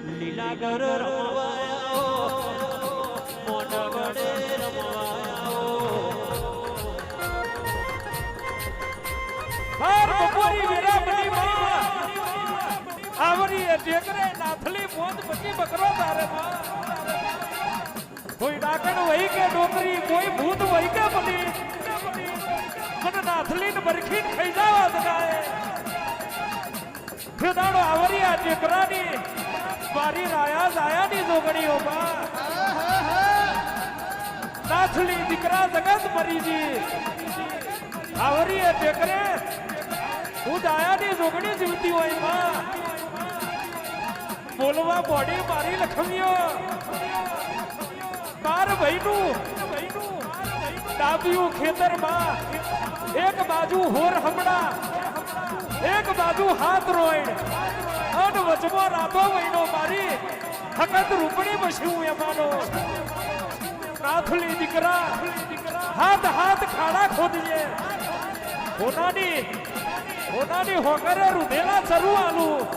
લીલાગર રમવાયા મોઢા વડે રમવાયા બપોરી વેરા બની આવરી ટેકરે નાથલી મોત પછી બકરો તારે કોઈ ડાકણ વહી કે ડોકરી કોઈ ભૂત વહી કે બની મને નાથલી ને બરખી ખાઈ જાવા દગાએ ફેદાડો આવરી આ ટેકરાની મારી રાયા જાયાની જોગણીઓ માં નાથલી દીકરા જગત મરીજી આવરી આ ટેકરે હું દાયાની જોગણી જીવતી હોય માં બોલવા બોડી મારી લખમીઓ માર ભાઈનું ડાબિયું ખેતરમાં એક બાજુ હોર હમણા એક બાજુ હાથ રોઈડ અને વચમાં રાતો વહીનો મારી હકત રૂપણી બસ્યું એમાંનો નાથલી દીકરા હાથ હાથ ખાડા ખોદીએ હોનાની હોકરે રૂધેલા ચરુ આલું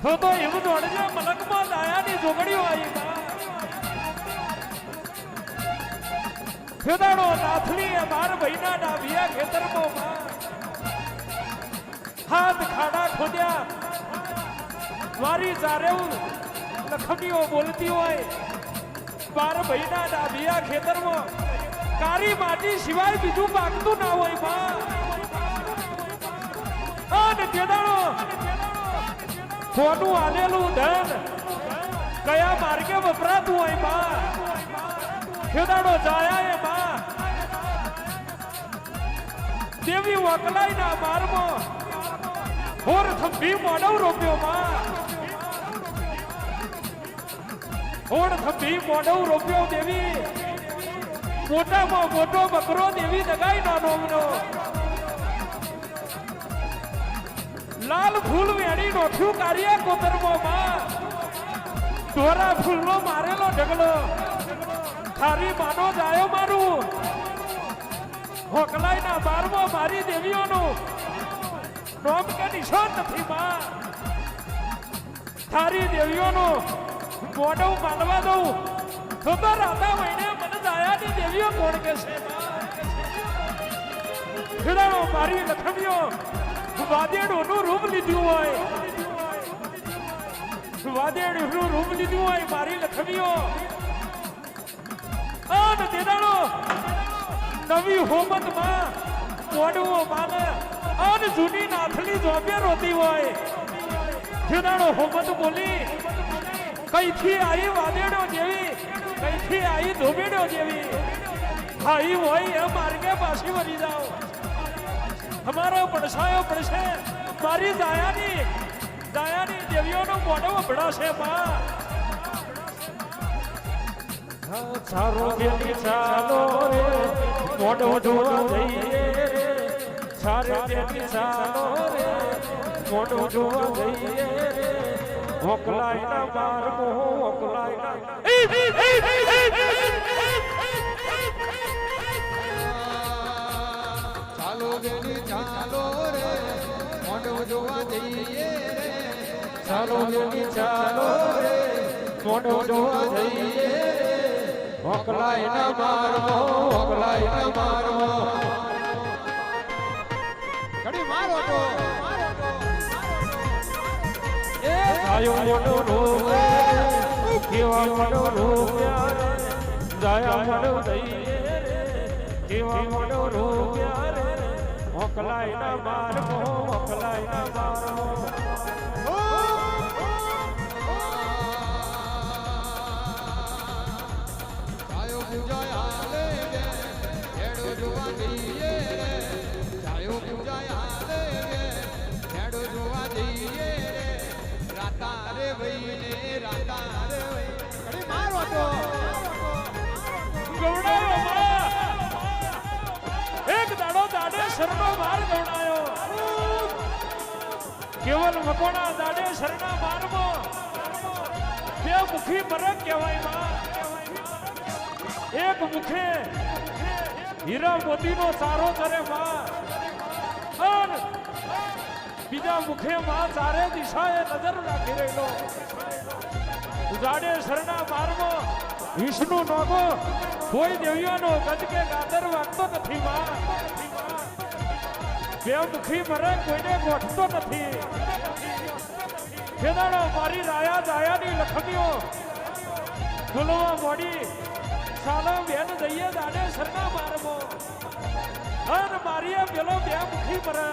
તો એવું દોડજે મલકમાં દાયાની જોગડીઓ આવી ફેદાડો નાથલી બાર ભાઈના ડાબિયા ખેતરમાં હાથ ખાડા ખોદ્યા મારી ચારેવું લખમીઓ બોલતી હોય બાર ભાઈના ડાબિયા ખેતરમાં કારી માટી સિવાય બીજું પાકતું ના હોય માં અને ફેદાડો કોનું આલેલું ધન કયા માર્ગે વપરાતું હોય માં ખેદાડો જાયા એ માં દેવી વકલાઈ ના મારમાં હોર થંભી મોડવ રોપ્યો માં હોર થંભી મોડવ રોપ્યો દેવી મોટામાં મોટો બકરો દેવી દગાઈ નાનો લાલ ફૂલ વેણી નોખ્યું કાર્ય કોતરમાં માં ધોરા ફૂલનો મારેલો ઢગલો થારી માનો જાયો મારું હોકલાઈના બારમાં મારી દેવીઓનું નોમ કે નિશાન નથી માં થારી દેવીઓનું મોઢું માનવા દઉં તો રાતા મહિને મને જાયાની દેવીઓ કોણ કે છે ખેડાણો મારી લખમીઓ વાદેડોનું રૂપ લીધું હોય વાદેડનું રૂપ લીધું હોય મારી લખમીઓ અને તેદાણો નવી હોમતમાં મોડવો માને અને જૂની નાથલી જોબે રોતી હોય તેદાણો હોમત બોલી કઈથી આવી વાદેડો જેવી કઈથી આવી ધોબેડો જેવી આઈ હોય એ માર્ગે પાછી વળી જાઓ અમારો પડછાયો પડશે મારી દાયાની દેવીઓનો મોઢો ભડાશે માં ચારો બેટી ચાલો રે મોઢો જોવા જઈએ રે ચારે બેટી ચાલો રે મોઢો જોવા જઈએ રે ઓકલાઈના મારમો ઓકલાઈના ચાલો બેટી ચાલો રે મોઢો જોવા જઈએ રે ચાલો બેટી ચાલો રે મોઢો જોવા જઈએ ઓકલાઈના મારમો ઘડી મારો તો એ આયો મોટો રોગ કેવા મોટો રોગ દયા મોટો દઈએ રે કેવા મોટો રોગ ઓકલાઈના મારમો ચાયો પૂજા હાલે રે હેડો જોવા જઈએ રે ચાયો પૂજા હાલે રે હેડો જોવા જઈએ રે રાતા રે વઈને રાતા રે ઘડી મારો તો એક દાડો દાડે શરણો માર ગવડાયો કેવલ મકોણા દાડે શરણા મારમો બે મુખી મરક કહેવાય માં એક મુખે હીરા મોતીનો ચારો ચરે માં અને બીજા મુખે માં ચારે દિશાએ નજર રાખી રહેલો જાડે શરણા માર્ગો વિષ્ણુ નોગો કોઈ દેવીઓનો ગજ કે ગાદર વાગતો નથી માં બે મુખી મરે કોઈને ગોઠતો નથી ખેદાડો મારી રાયા દાયાની લખમીઓ ફૂલવા મોડી સાલો બેન જઈએ દાડે શરણા માર્ગો અને મારીએ પેલો બે મુખી મરે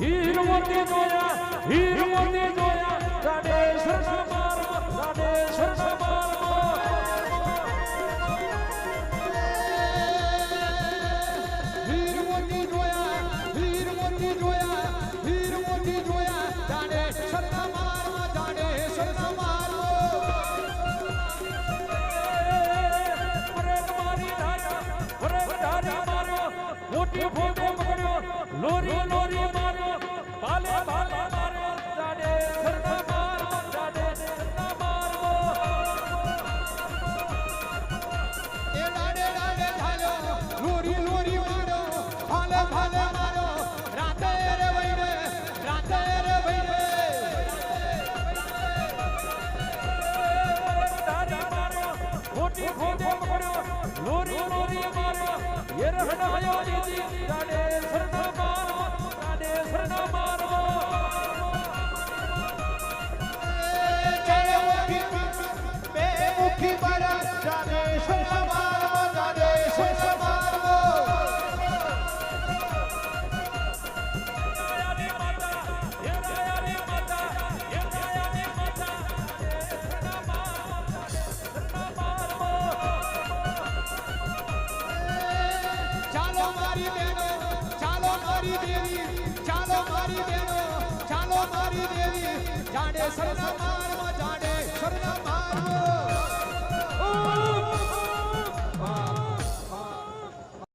હીર મોતી જોયા જાડે શરણા માર્ગો જાડે શરણા માર્ગો હીર મોતી જોયા જાણે શરણા મારવા જાણે શરણા મોટી ફોટો પકડ્યો લોરી લોરી માર્યો ભાલે ભાલે માર્યો જાડે શરણા માર્યો જાડે શરણા માર્યો એ લાડે લાડે ધાલ્યો લોરી લોરી મારો ભાલે ભાલે મારો રાતે રે વૈરે તારી માર્યો મોટી ફોટો પકડ્યો લોરી લોરી માર્યો એ રહણાયો દીદી જાડે શરણા માર્યો જાડે શરણા માર્યો બે મુખી મારા જાને શરણા મારવા જાને શરણા મારવા રાયાની માતા એ રાયાની માતા એ રાયાની માતા શરણા માર્યો શરણા માર્યો ચાલો મારી બેનો ચાલો મારી દેવી ચાલો મારી બેનો ચાલો મારી દેવી જાડે શરણા મારવા જાડે શરણા